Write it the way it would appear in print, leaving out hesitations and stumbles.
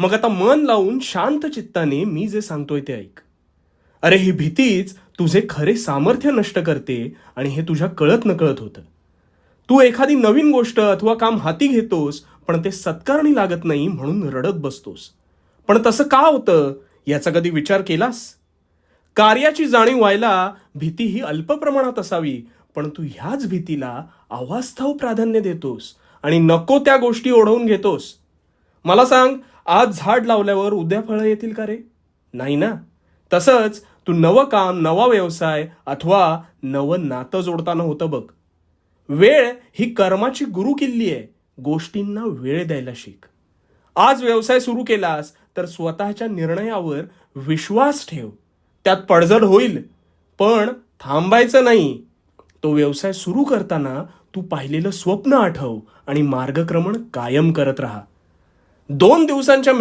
मग आता मन लावून शांत चित्ताने मी जे सांगतोय ते ऐक. अरे ही भीतीच तुझे खरे सामर्थ्य नष्ट करते आणि हे तुझ्या कळत नकळत होतं. तू एखादी नवीन गोष्ट अथवा काम हाती घेतोस पण ते सत्कारणी लागत नाही म्हणून रडत बसतोस. पण तसं का होतं याचा कधी विचार केलास? कार्याची जाणीव व्हायला भीती ही अल्प प्रमाणात असावी, पण तू ह्याच भीतीला अवास्तव प्राधान्य देतोस आणि नको त्या गोष्टी ओढवून घेतोस. मला सांग, आज झाड लावल्यावर उद्या फळं येतील का रे? नाही ना. तसंच तू नवं काम, नवा व्यवसाय अथवा नवं नातं जोडताना होतं बघ. वेळ ही कर्माची गुरु किल्ली आहे. गोष्टींना वेळ द्यायला शिक. आज व्यवसाय सुरू केलास तर स्वतःच्या निर्णयावर विश्वास ठेव. त्यात पडझड होईल, पण थांबायचं नाही. तो व्यवसाय सुरू करताना तू पाहिलेलं स्वप्न आठव आणि मार्गक्रमण कायम करत राहा. 2 दिवसांच्या